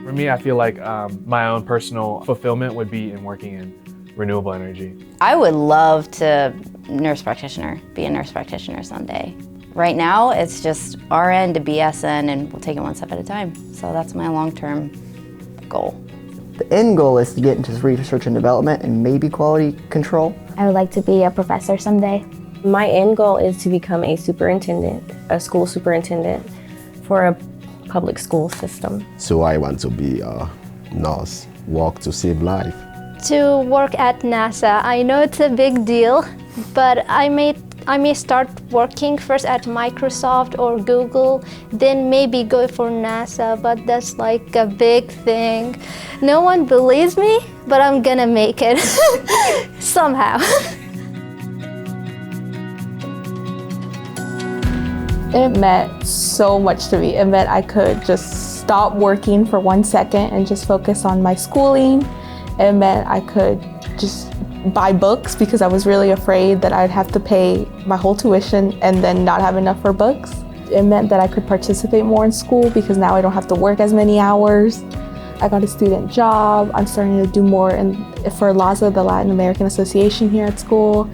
For me, I feel like my own personal fulfillment would be in working in renewable energy. I would love to be a nurse practitioner someday. Right now, it's just RN to BSN, and we'll take it one step at a time. So that's my long-term goal. The end goal is to get into research and development and maybe quality control. I would like to be a professor someday. My end goal is to become a superintendent, a school superintendent for a public school system. So I want to be a nurse, work to save life. To work at NASA. I know it's a big deal, but I may start working first at Microsoft or Google, then maybe go for NASA, but that's like a big thing. No one believes me, but I'm gonna make it somehow. It meant so much to me. It meant I could just stop working for 1 second and just focus on my schooling. It meant I could just buy books because I was really afraid that I'd have to pay my whole tuition and then not have enough for books. It meant that I could participate more in school because now I don't have to work as many hours. I got a student job. I'm starting to do more for LASA, the Latin American Association here at school.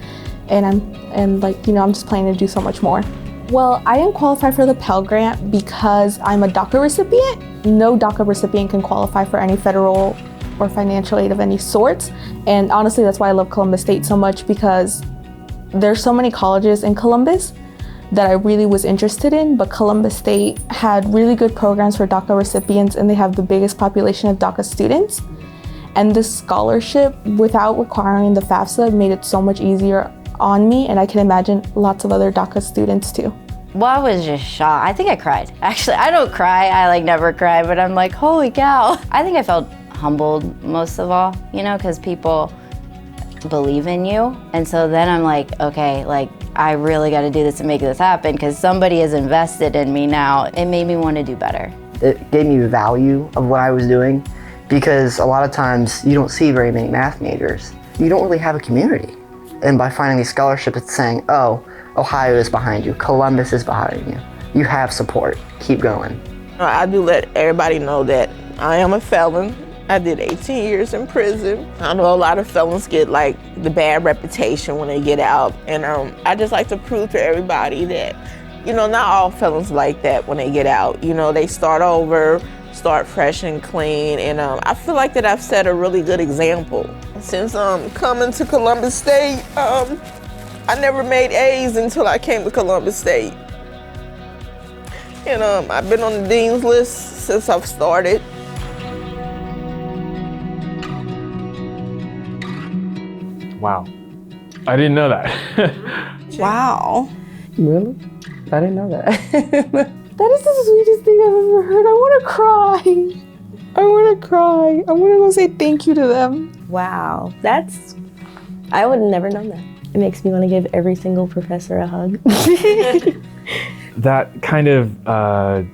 And I'm just planning to do so much more. Well, I didn't qualify for the Pell Grant because I'm a DACA recipient. No DACA recipient can qualify for any federal or financial aid of any sort. And honestly, that's why I love Columbus State so much, because there's so many colleges in Columbus that I really was interested in, but Columbus State had really good programs for DACA recipients, and they have the biggest population of DACA students. And this scholarship, without requiring the FAFSA, made it so much easier on me, and I can imagine lots of other DACA students too. Well, I was just shocked. I think I cried. Actually, I don't cry. I never cry, but I'm like, holy cow. I think I felt humbled most of all, because people believe in you. And so then I'm like, okay, I really got to do this to make this happen because somebody has invested in me now. It made me want to do better. It gave me value of what I was doing, because a lot of times you don't see very many math majors. You don't really have a community. And by finding these scholarships, it's saying, oh, Ohio is behind you, Columbus is behind you. You have support, keep going. I do let everybody know that I am a felon. I did 18 years in prison. I know a lot of felons get the bad reputation when they get out. And I just like to prove to everybody that, not all felons like that when they get out. They start over, start fresh and clean. And I feel like that I've set a really good example. Since coming to Columbus State, I never made A's until I came to Columbus State. And I've been on the dean's list since I've started. Wow, I didn't know that. Wow. Really? I didn't know that. That is the sweetest thing I've ever heard. I want to cry. I want to cry. I want to go say thank you to them. Wow, I would have never known that. It makes me want to give every single professor a hug. That kind of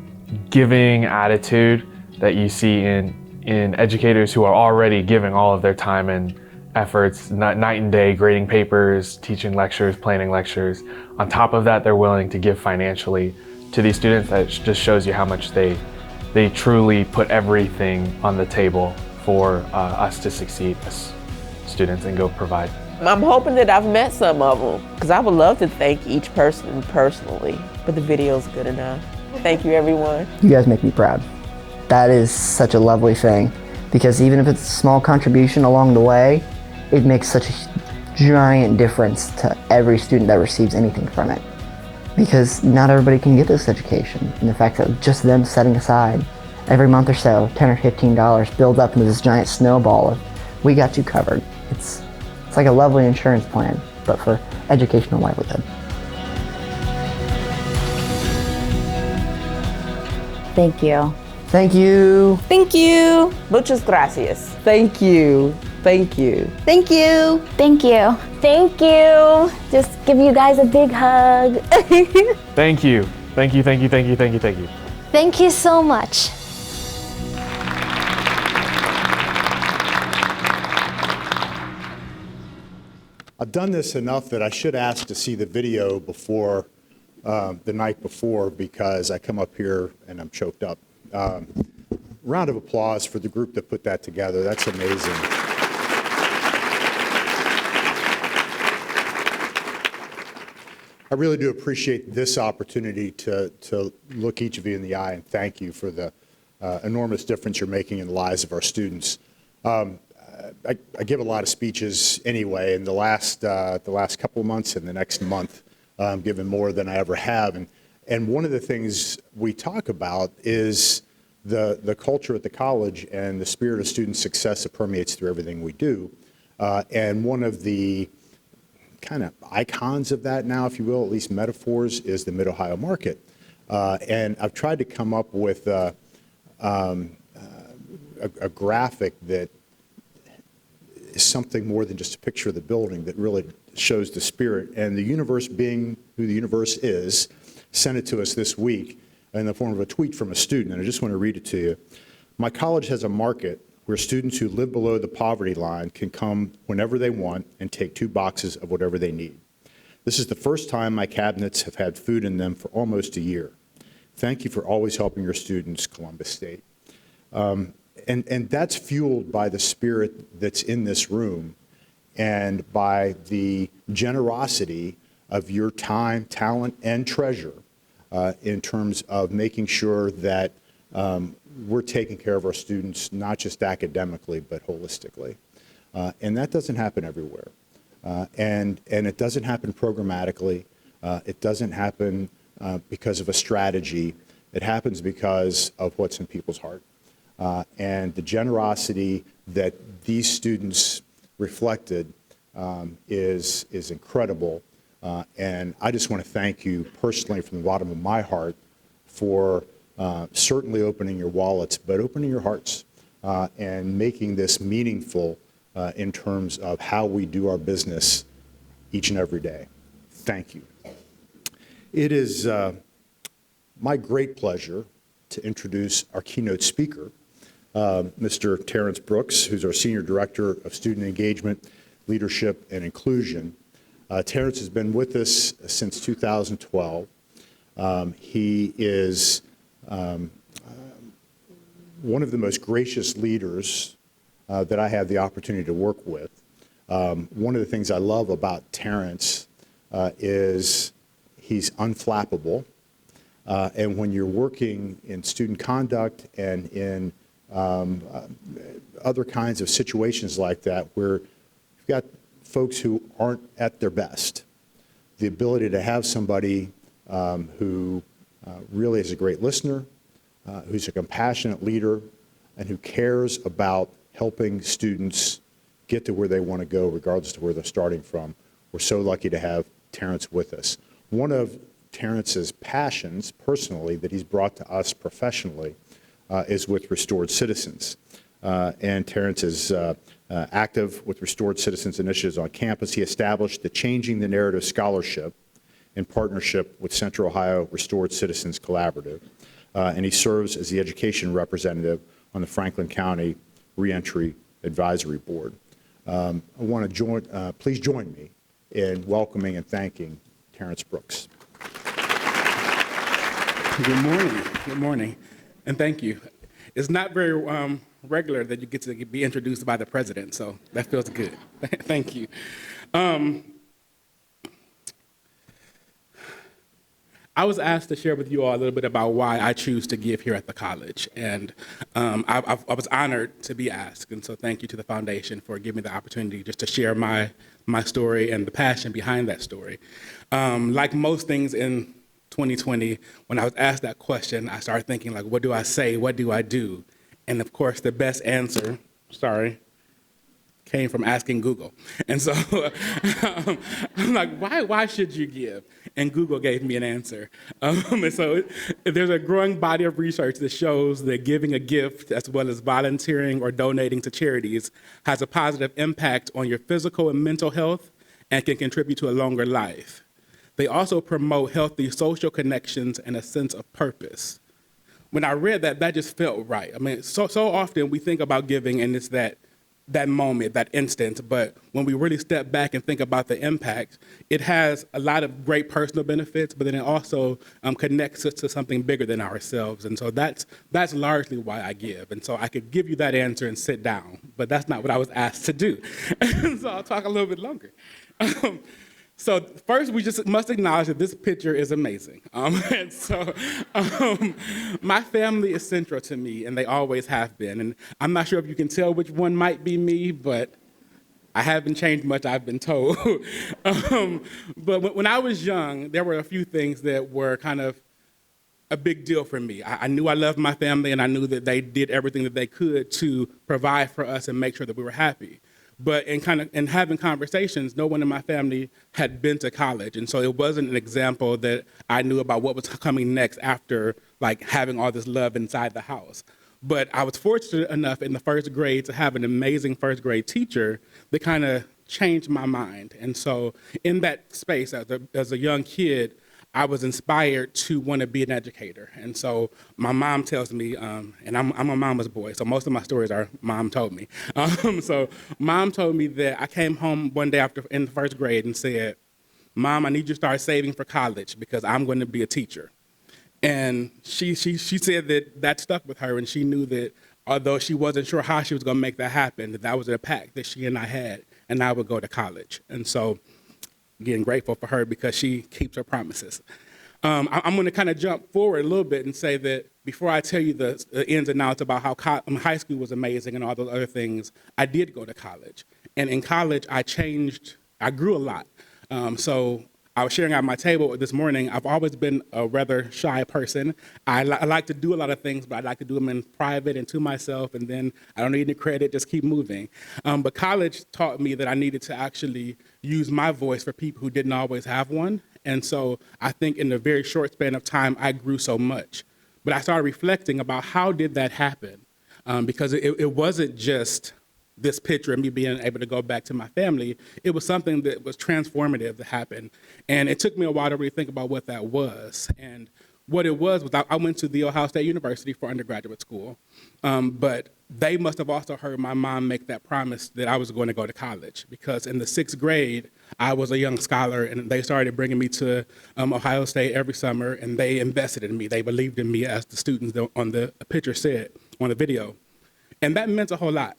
giving attitude that you see in educators who are already giving all of their time and efforts, night and day, grading papers, teaching lectures, planning lectures. On top of that, they're willing to give financially to these students. That just shows you how much they truly put everything on the table for us to succeed as students and go provide. I'm hoping that I've met some of them, because I would love to thank each person personally, but the video's good enough. Thank you, everyone. You guys make me proud. That is such a lovely thing, because even if it's a small contribution along the way, it makes such a giant difference to every student that receives anything from it. Because not everybody can get this education, and the fact that just them setting aside every month or so, $10 or $15 builds up into this giant snowball of, we got you covered. It's like a lovely insurance plan, but for educational livelihood. Thank you. Thank you. Thank you. Muchas gracias. Thank you. Thank you. Thank you. Thank you. Thank you. Just give you guys a big hug. Thank you. Thank you, thank you, thank you, thank you, thank you. Thank you so much. I've done this enough that I should ask to see the video before the night before because I come up here and I'm choked up. Round of applause for the group that put that together. That's amazing. I really do appreciate this opportunity to look each of you in the eye and thank you for the enormous difference you're making in the lives of our students. I give a lot of speeches anyway, in the last couple of months and the next month, I'm giving more than I ever have. And one of the things we talk about is the culture at the college and the spirit of student success that permeates through everything we do. And one of the kind of icons of that now, if you will, at least metaphors, is the Mid-Ohio Market. And I've tried to come up with a graphic that is something more than just a picture of the building that really shows the spirit. And the universe, being who the universe is, sent it to us this week in the form of a tweet from a student, and I just want to read it to you. My college has a market where students who live below the poverty line can come whenever they want and take 2 boxes of whatever they need. This is the first time my cabinets have had food in them for almost a year. Thank you for always helping your students, Columbus State. And that's fueled by the spirit that's in this room and by the generosity of your time, talent, and treasure in terms of making sure that we're taking care of our students, not just academically, but holistically. And that doesn't happen everywhere. And it doesn't happen programmatically. It doesn't happen because of a strategy. It happens because of what's in people's heart. And the generosity that these students reflected is incredible. And I just want to thank you personally from the bottom of my heart for certainly opening your wallets, but opening your hearts and making this meaningful in terms of how we do our business each and every day. Thank you. It is my great pleasure to introduce our keynote speaker, Mr. Terrence Brooks, who's our Senior Director of Student Engagement, Leadership, and Inclusion. Terrence has been with us since 2012. He is one of the most gracious leaders that I have the opportunity to work with. One of the things I love about Terrence is he's unflappable. And when you're working in student conduct and in other kinds of situations like that, where you've got folks who aren't at their best, the ability to have somebody who really is a great listener, who's a compassionate leader, and who cares about helping students get to where they want to go, regardless of where they're starting from. We're so lucky to have Terrence with us. One of Terrence's passions, personally, that he's brought to us professionally is with Restored Citizens. And Terrence is active with Restored Citizens initiatives on campus. He established the Changing the Narrative Scholarship in partnership with Central Ohio Restored Citizens Collaborative. And he serves as the education representative on the Franklin County Reentry Advisory Board. I want to join, please join me in welcoming and thanking Terrence Brooks. Good morning, and thank you. It's not very regular that you get to be introduced by the president, so that feels good. Thank you. I was asked to share with you all a little bit about why I choose to give here at the college, and I was honored to be asked, and so thank you to the foundation for giving me the opportunity just to share my story and the passion behind that story. Like most things in 2020, when I was asked that question, I started thinking, like, what do I say? What do I do? And of course, the best answer, came from asking Google. And so I'm like, why should you give? And Google gave me an answer. And so there's a growing body of research that shows that giving a gift, as well as volunteering or donating to charities, has a positive impact on your physical and mental health and can contribute to a longer life. They also promote healthy social connections and a sense of purpose. When I read that, that just felt right. I mean, so often we think about giving and it's that that moment, that instant. But when we really step back and think about the impact, it has a lot of great personal benefits, but then it also connects us to something bigger than ourselves. And so that's largely why I give. And so I could give you that answer and sit down, but that's not what I was asked to do. So I'll talk a little bit longer. So first, we just must acknowledge that this picture is amazing. And so my family is central to me, and they always have been. And I'm not sure if you can tell which one might be me, but I haven't changed much, I've been told. But when I was young, there were a few things that were kind of a big deal for me. I knew I loved my family, and I knew that they did everything that they could to provide for us and make sure that we were happy. But in having conversations, no one in my family had been to college. And so it wasn't an example that I knew about what was coming next after like having all this love inside the house. But I was fortunate enough in the first grade to have an amazing first grade teacher that kind of changed my mind. And so in that space, as a young kid, I was inspired to want to be an educator. And so my mom tells me, and I'm a mama's boy, so most of my stories are mom told me. So mom told me that I came home one day in the first grade and said, Mom, I need you to start saving for college because I'm going to be a teacher. And she said that stuck with her, and she knew that although she wasn't sure how she was going to make that happen, that was a pact that she and I had, and I would go to college. And so getting grateful for her because she keeps her promises. I'm going to kind of jump forward a little bit and say that before I tell you the ins and outs about how high school was amazing and all those other things, I did go to college. And in college, I grew a lot. So I was sharing at my table this morning, I've always been a rather shy person. I like to do a lot of things, but I like to do them in private and to myself, and then I don't need any credit, just keep moving. But college taught me that I needed to actually use my voice for people who didn't always have one. And so I think in a very short span of time, I grew so much. But I started reflecting about how did that happen? Because it wasn't just this picture of me being able to go back to my family. It was something that was transformative that happened. And it took me a while to really think about what that was. And what it was I went to The Ohio State University for undergraduate school. But they must have also heard my mom make that promise that I was going to go to college, because in the 6th grade, I was a young scholar, and they started bringing me to Ohio State every summer, and they invested in me. They believed in me, as the students on the picture said on the video. And that meant a whole lot.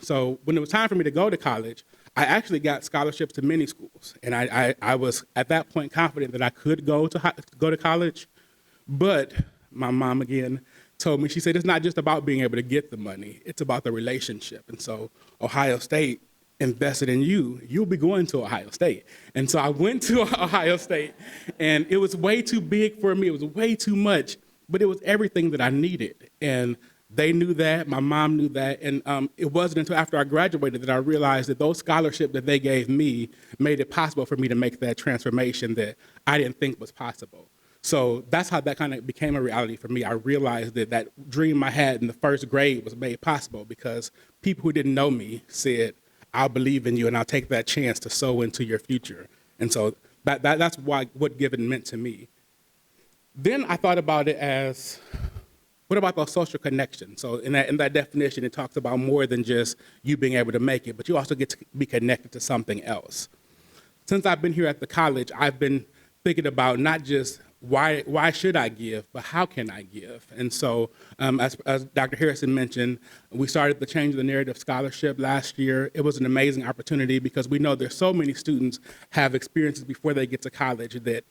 So when it was time for me to go to college, I actually got scholarships to many schools. And I was at that point confident that I could go to college. But my mom, again, told me, she said, it's not just about being able to get the money, it's about the relationship. And so Ohio State invested in you, you'll be going to Ohio State. And so I went to Ohio State, and it was way too big for me. It was way too much, but it was everything that I needed. And they knew that, my mom knew that, and it wasn't until after I graduated that I realized that those scholarships that they gave me made it possible for me to make that transformation that I didn't think was possible. So that's how that kind of became a reality for me. I realized that that dream I had in the 1st grade was made possible because people who didn't know me said, I'll believe in you and I'll take that chance to sow into your future. And so that's what giving meant to me. Then I thought about it as, what about those social connections? So in that definition, it talks about more than just you being able to make it, but you also get to be connected to something else. Since I've been here at the college, I've been thinking about not just why should I give, but how can I give? And so as Dr. Harrison mentioned, we started the Change the Narrative Scholarship last year. It was an amazing opportunity because we know there's so many students have experiences before they get to college that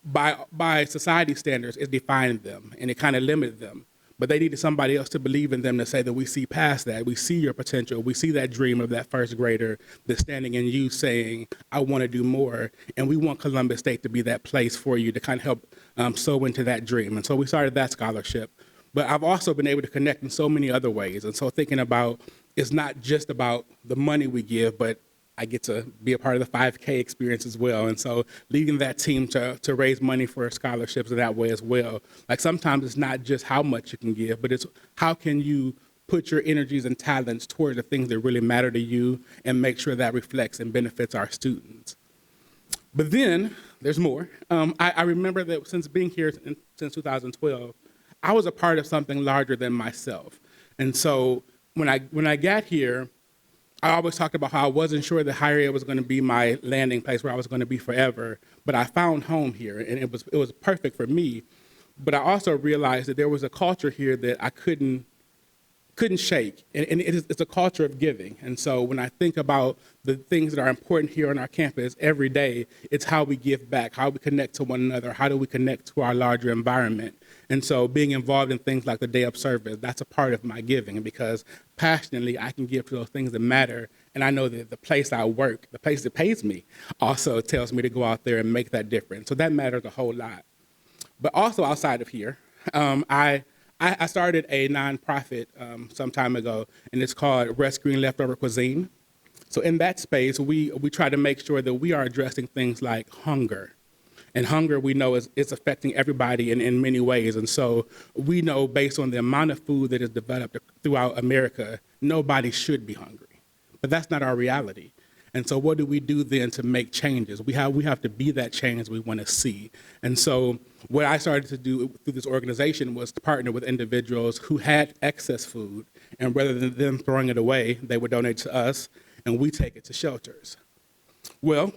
by society standards, it defined them and it kind of limited them. But they needed somebody else to believe in them to say that we see past that, we see your potential, we see that dream of that 1st grader that's standing in you saying, I want to do more, and we want Columbus State to be that place for you to kind of help sow into that dream. And so we started that scholarship. But I've also been able to connect in so many other ways. And so thinking about, it's not just about the money we give, but I get to be a part of the 5K experience as well. And so leading that team to raise money for scholarships in that way as well. Like sometimes it's not just how much you can give, but it's how can you put your energies and talents toward the things that really matter to you and make sure that reflects and benefits our students. But then there's more. I remember that since being here since 2012, I was a part of something larger than myself. And so when I got here, I always talked about how I wasn't sure that higher ed was going to be my landing place where I was going to be forever, but I found home here, and it was perfect for me. But I also realized that there was a culture here that I couldn't shake, and it's a culture of giving. And so when I think about the things that are important here on our campus every day, it's how we give back, how we connect to one another, how do we connect to our larger environment. And so being involved in things like the Day of Service, that's a part of my giving, because passionately I can give to those things that matter. And I know that the place I work, the place that pays me, also tells me to go out there and make that difference. So that matters a whole lot. But also outside of here, I started a nonprofit some time ago, and it's called Rescuing Leftover Cuisine. So in that space, we try to make sure that we are addressing things like hunger. And hunger, we know, is affecting everybody in many ways. And so we know, based on the amount of food that is developed throughout America, nobody should be hungry. But that's not our reality. And so what do we do then to make changes? We have to be that change we want to see. And so what I started to do through this organization was to partner with individuals who had excess food, and rather than them throwing it away, they would donate to us, and we take it to shelters. Well,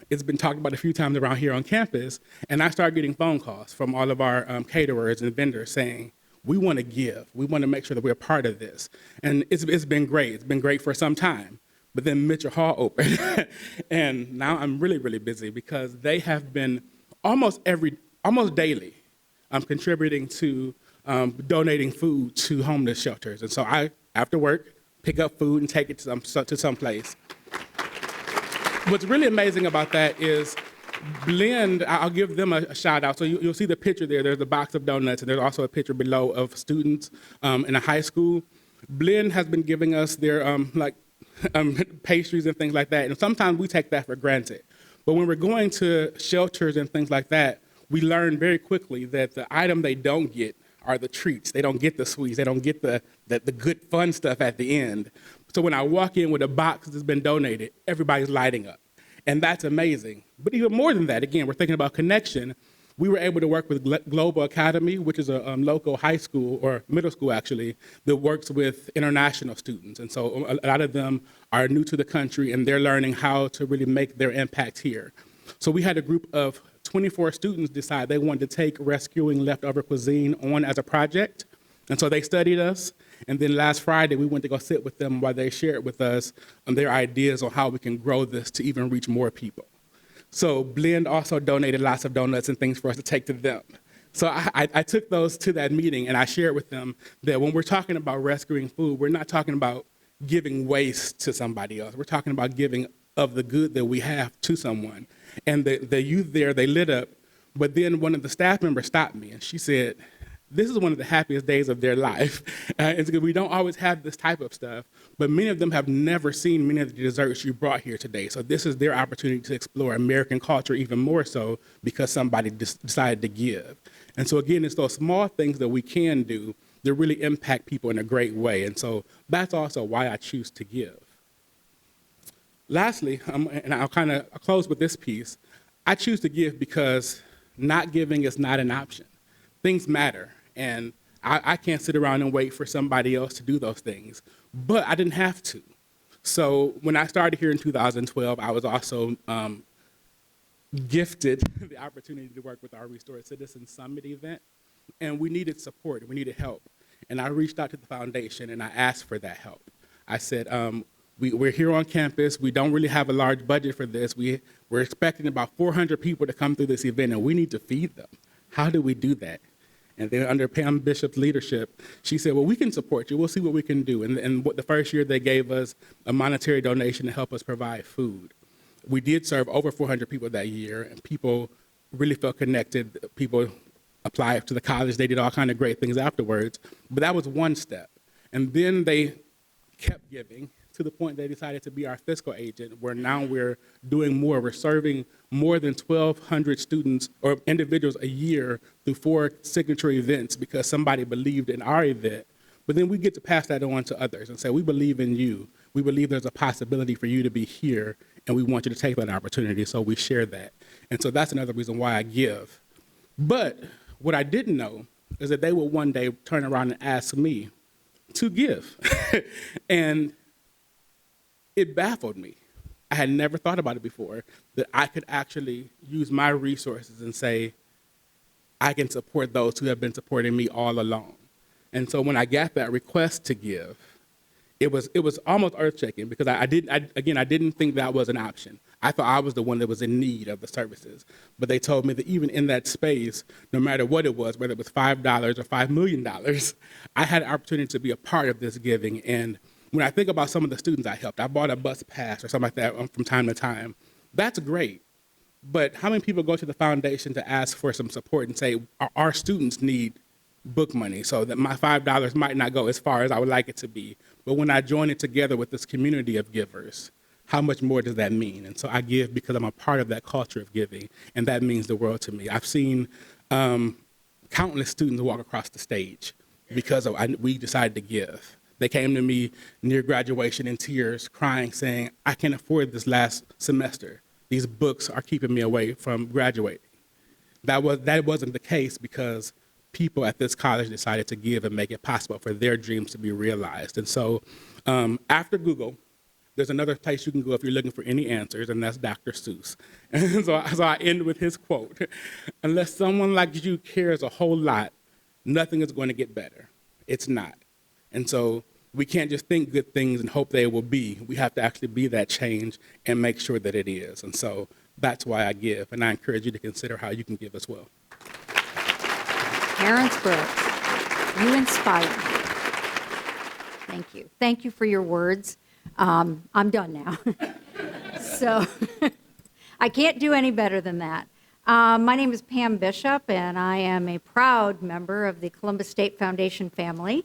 it's been talked about a few times around here on campus, and I started getting phone calls from all of our caterers and vendors saying, we want to give. We want to make sure that we're a part of this. And it's been great. It's been great for some time. But then Mitchell Hall opened, and now I'm really, really busy because they have been almost daily contributing to donating food to homeless shelters. And so I, after work, pick up food and take it to some place. What's really amazing about that is Blend, I'll give them a shout out. So you'll see the picture there. There's a box of donuts, and there's also a picture below of students in a high school. Blend has been giving us their pastries and things like that. And sometimes we take that for granted. But when we're going to shelters and things like that, we learn very quickly that the item they don't get are the treats. They don't get the sweets. They don't get the good fun stuff at the end. So when I walk in with a box that's been donated, everybody's lighting up. And that's amazing. But even more than that, again, we're thinking about connection. We were able to work with Global Academy, which is a local high school, or middle school actually, that works with international students. And so a lot of them are new to the country, and they're learning how to really make their impact here. So we had a group of 24 students decide they wanted to take Rescuing Leftover Cuisine on as a project. And so they studied us. And then last Friday, we went to go sit with them while they shared with us their ideas on how we can grow this to even reach more people. So Blend also donated lots of donuts and things for us to take to them. So I took those to that meeting, and I shared with them that when we're talking about rescuing food, we're not talking about giving waste to somebody else. We're talking about giving of the good that we have to someone. And the youth there, they lit up. But then one of the staff members stopped me, and she said, this is one of the happiest days of their life. It's because we don't always have this type of stuff, but many of them have never seen many of the desserts you brought here today. So this is their opportunity to explore American culture even more so because somebody decided to give. And so again, it's those small things that we can do that really impact people in a great way. And so that's also why I choose to give. Lastly, and I'll close with this piece, I choose to give because not giving is not an option. Things matter, and I can't sit around and wait for somebody else to do those things, but I didn't have to. So when I started here in 2012, I was also gifted the opportunity to work with our Restore Citizens Summit event, and we needed support, we needed help. And I reached out to the foundation and I asked for that help. I said, we're here on campus, we don't really have a large budget for this. We're expecting about 400 people to come through this event, and we need to feed them. How do we do that? And then under Pam Bishop's leadership, she said, well, we can support you. We'll see what we can do. And the first year they gave us a monetary donation to help us provide food. We did serve over 400 people that year, and people really felt connected. People applied to the college. They did all kinds of great things afterwards. But that was one step. And then they kept giving to the point they decided to be our fiscal agent, where now we're doing more. We're serving more than 1,200 students or individuals a year through 4 signature events because somebody believed in our event. But then we get to pass that on to others and say, we believe in you. We believe there's a possibility for you to be here, and we want you to take that opportunity, so we share that. And so that's another reason why I give. But what I didn't know is that they will one day turn around and ask me to give. And it baffled me. I had never thought about it before, that I could actually use my resources and say, I can support those who have been supporting me all along. And so when I got that request to give, it was almost earth-shaking because I didn't think that was an option. I thought I was the one that was in need of the services. But they told me that even in that space, no matter what it was, whether it was $5 or $5 million, I had an opportunity to be a part of this giving. And when I think about some of the students I helped, I bought a bus pass or something like that from time to time. That's great. But how many people go to the foundation to ask for some support and say, our students need book money, so that my $5 might not go as far as I would like it to be. But when I join it together with this community of givers, how much more does that mean? And so I give because I'm a part of that culture of giving, and that means the world to me. I've seen countless students walk across the stage because we decided to give. They came to me near graduation in tears, crying, saying, I can't afford this last semester. These books are keeping me away from graduating. That wasn't the case because people at this college decided to give and make it possible for their dreams to be realized. And so after Google, there's another place you can go if you're looking for any answers, and that's Dr. Seuss. And so I end with his quote, unless someone like you cares a whole lot, nothing is going to get better. It's not. And so we can't just think good things and hope they will be. We have to actually be that change and make sure that it is. And so that's why I give, and I encourage you to consider how you can give as well. Terrence Brooks, you inspire me. Thank you. Thank you for your words. I'm done now. So I can't do any better than that. My name is Pam Bishop, and I am a proud member of the Columbus State Foundation family.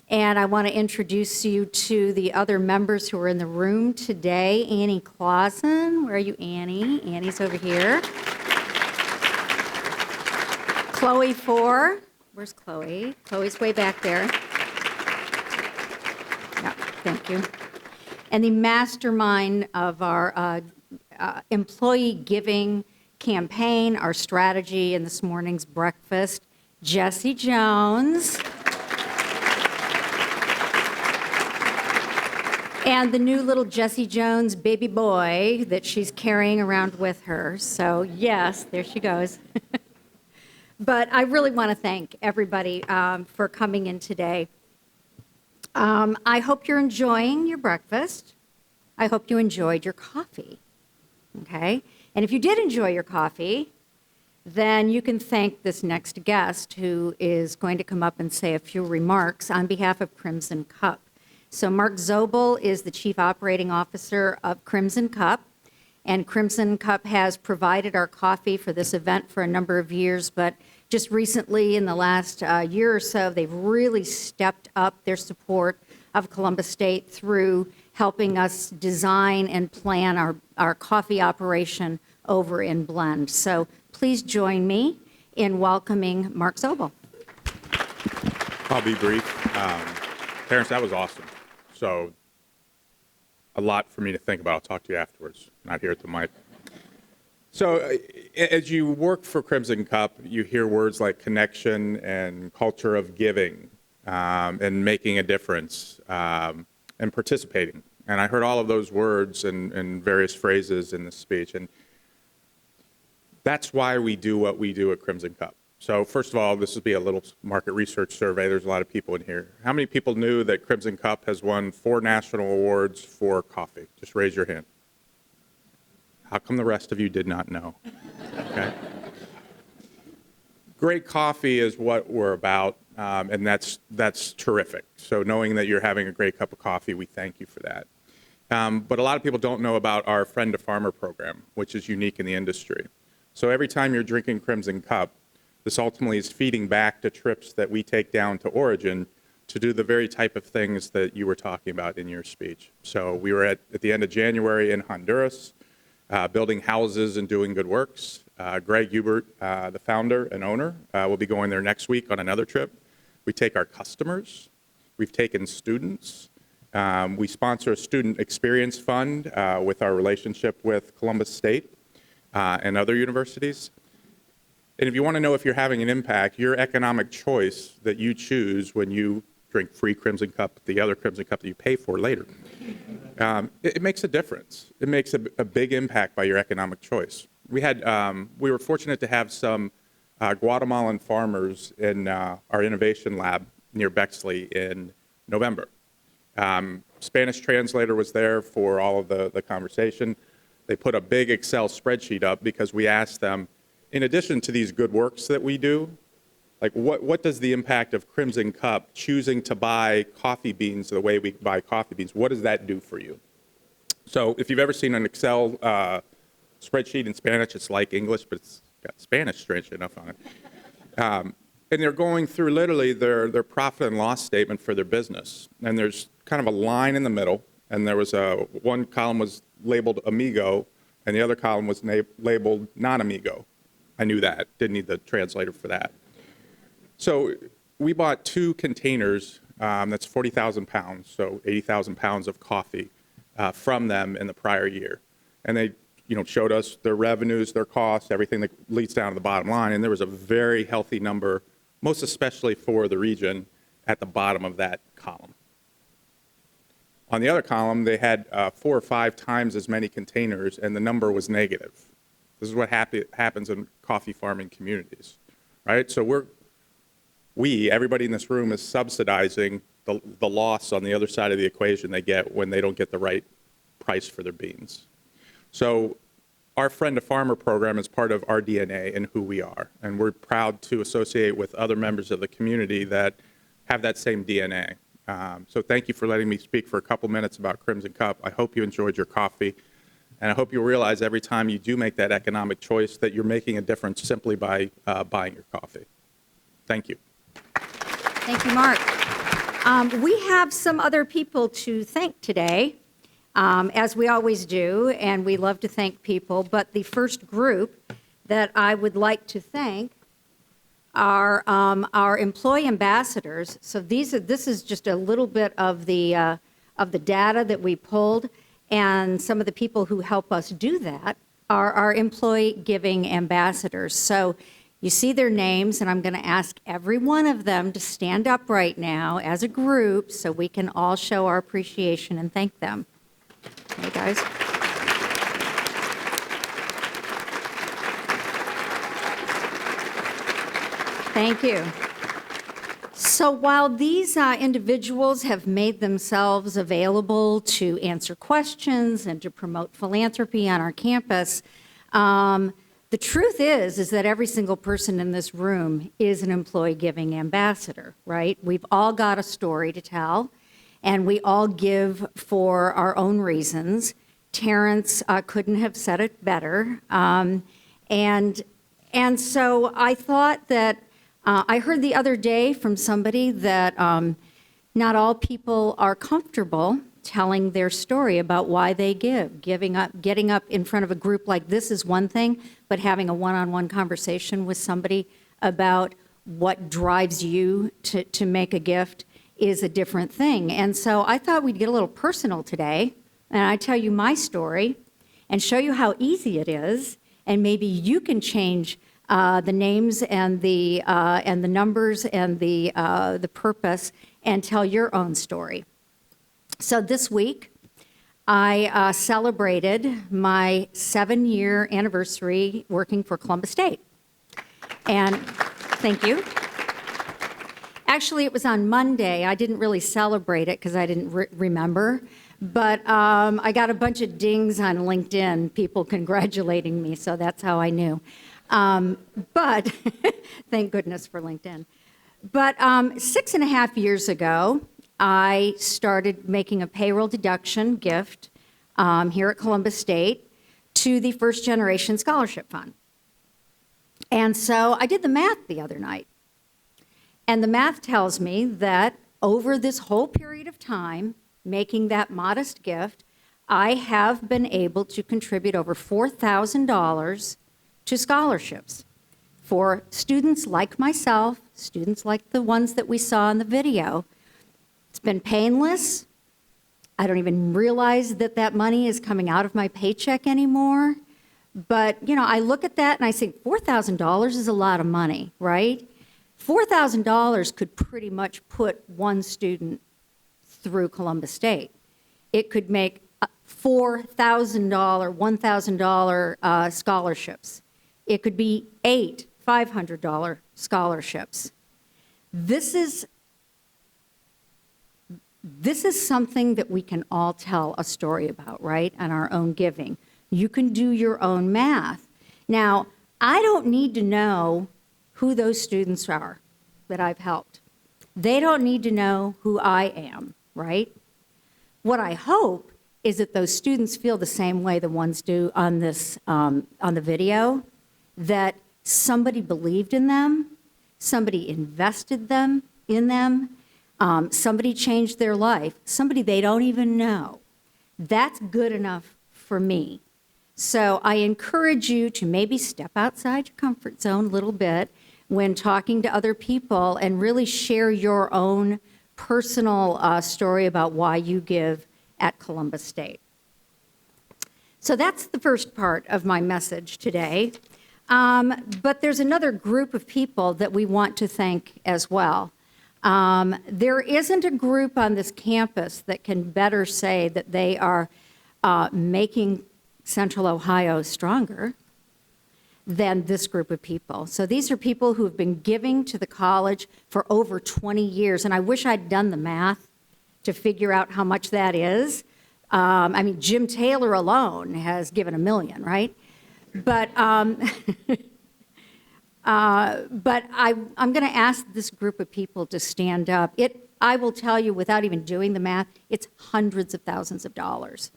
And I want to introduce you to the other members who are in the room today. Annie Clausen. Where are you, Annie? Annie's over here. Chloe Four. Where's Chloe? Chloe's way back there. Yeah, thank you. And the mastermind of our employee giving campaign, our strategy in this morning's breakfast, Jessie Jones. And the new little Jessie Jones baby boy that she's carrying around with her. So yes, there she goes. But I really want to thank everybody for coming in today. I hope you're enjoying your breakfast. I hope you enjoyed your coffee, okay? And if you did enjoy your coffee, then you can thank this next guest who is going to come up and say a few remarks on behalf of Crimson Cup. So Mark Zobel is the Chief Operating Officer of Crimson Cup. And Crimson Cup has provided our coffee for this event for a number of years, but just recently, in the last year or so, they've really stepped up their support of Columbus State through helping us design and plan our coffee operation over in Blend. So please join me in welcoming Mark Zobel. I'll be brief. Terrence, that was awesome. So a lot for me to think about. I'll talk to you afterwards, not here at the mic. So as you work for Crimson Cup, you hear words like connection and culture of giving and making a difference and participating. And I heard all of those words and various phrases in this speech. And that's why we do what we do at Crimson Cup. So first of all, this will be a little market research survey. There's a lot of people in here. How many people knew that Crimson Cup has won 4 national awards for coffee? Just raise your hand. How come the rest of you did not know? Okay. Great coffee is what we're about, and that's terrific. So knowing that you're having a great cup of coffee, we thank you for that. But a lot of people don't know about our Friend to Farmer program, which is unique in the industry. So every time you're drinking Crimson Cup, this ultimately is feeding back to trips that we take down to Origin to do the very type of things that you were talking about in your speech. So we were at the end of January in Honduras, building houses and doing good works. Greg Hubert, the founder and owner, will be going there next week on another trip. We take our customers. We've taken students. We sponsor a student experience fund with our relationship with Columbus State and other universities. And if you want to know if you're having an impact, your economic choice that you choose when you drink free Crimson Cup, the other Crimson Cup that you pay for later, It makes a difference. It makes a big impact by your economic choice. We were fortunate to have some Guatemalan farmers in our innovation lab near Bexley in November. Spanish translator was there for all of the conversation. They put a big Excel spreadsheet up because we asked them, in addition to these good works that we do, like what does the impact of Crimson Cup choosing to buy coffee beans the way we buy coffee beans, what does that do for you? So if you've ever seen an Excel spreadsheet in Spanish, it's like English, but it's got Spanish, strangely enough, on it. And they're going through literally their profit and loss statement for their business. And there's kind of a line in the middle, and there was one column was labeled Amigo, and the other column was labeled Non-Amigo. I knew that, didn't need the translator for that. So we bought 2 containers, that's 40,000 pounds, so 80,000 pounds of coffee from them in the prior year. And they showed us their revenues, their costs, everything that leads down to the bottom line. And there was a very healthy number, most especially for the region, at the bottom of that column. On the other column, they had 4 or 5 times as many containers, and the number was negative. This is what happens in coffee farming communities, right? So everybody in this room is subsidizing the loss on the other side of the equation they get when they don't get the right price for their beans. So our Friend to Farmer program is part of our DNA and who we are, and we're proud to associate with other members of the community that have that same DNA. So thank you for letting me speak for a couple minutes about Crimson Cup. I hope you enjoyed your coffee, and I hope you realize every time you do make that economic choice that you're making a difference simply by buying your coffee. Thank you. Thank you, Mark. We have some other people to thank today, as we always do, and we love to thank people. But the first group that I would like to thank are our employee ambassadors. So this is just a little bit of the data that we pulled, and some of the people who help us do that are our employee giving ambassadors. So you see their names, and I'm going to ask every one of them to stand up right now as a group so we can all show our appreciation and thank them. Hey, guys. Thank you. So while these individuals have made themselves available to answer questions and to promote philanthropy on our campus, the truth is that every single person in this room is an employee giving ambassador, right? We've all got a story to tell, and we all give for our own reasons. Terrence couldn't have said it better. And so I thought that I heard the other day from somebody that not all people are comfortable telling their story about why they give. Getting up in front of a group like this is one thing, but having a one-on-one conversation with somebody about what drives you to make a gift is a different thing. And so I thought we'd get a little personal today, and I'd tell you my story and show you how easy it is, and maybe you can change the names and the numbers and the purpose and tell your own story. So this week, I celebrated my 7-year anniversary working for Columbus State. And thank you. Actually, it was on Monday. I didn't really celebrate it because I didn't remember. But I got a bunch of dings on LinkedIn, people congratulating me, so that's how I knew. But thank goodness for LinkedIn. But 6.5 years ago, I started making a payroll deduction gift here at Columbus State to the First Generation Scholarship Fund. And so I did the math the other night. And the math tells me that over this whole period of time, making that modest gift, I have been able to contribute over $4,000 to scholarships for students like myself, students like the ones that we saw in the video. It's been painless. I don't even realize that that money is coming out of my paycheck anymore. But, I look at that and I think $4,000 is a lot of money, right? $4,000 could pretty much put one student through Columbus State. It could make $4,000, $1,000 scholarships. It could be 8 $500 scholarships. This is something that we can all tell a story about, right? On our own giving. You can do your own math. Now, I don't need to know who those students are that I've helped. They don't need to know who I am, right? What I hope is that those students feel the same way the ones do on this, on the video, that somebody believed in them, somebody invested in them, somebody changed their life, somebody they don't even know. That's good enough for me. So I encourage you to maybe step outside your comfort zone a little bit when talking to other people and really share your own personal story about why you give at Columbus State. So that's the first part of my message today. But there's another group of people that we want to thank as well. There isn't a group on this campus that can better say that they are making Central Ohio stronger than this group of people. So these are people who have been giving to the college for over 20 years, and I wish I'd done the math to figure out how much that is. I mean, Jim Taylor alone has given $1 million, right? But I'm going to ask this group of people to stand up. I will tell you, without even doing the math, it's hundreds of thousands of dollars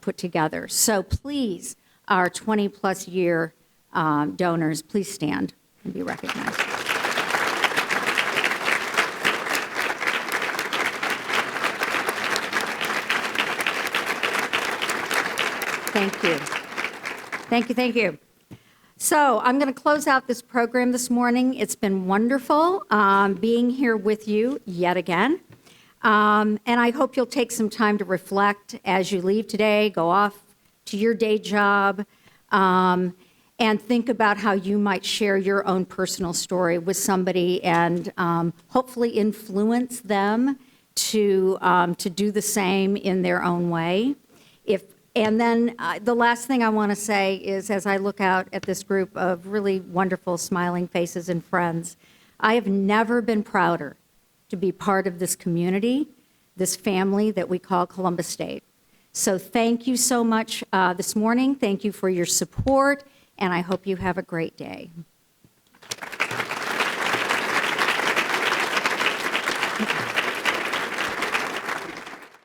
put together. So please, our 20-plus year donors, please stand and be recognized. Thank you. Thank you, thank you. So I'm going to close out this program this morning. It's been wonderful being here with you yet again. And I hope you'll take some time to reflect as you leave today, go off to your day job, and think about how you might share your own personal story with somebody and hopefully influence them to do the same in their own way. And then the last thing I want to say is, as I look out at this group of really wonderful smiling faces and friends, I have never been prouder to be part of this community, this family that we call Columbus State. So thank you so much this morning. Thank you for your support, and I hope you have a great day.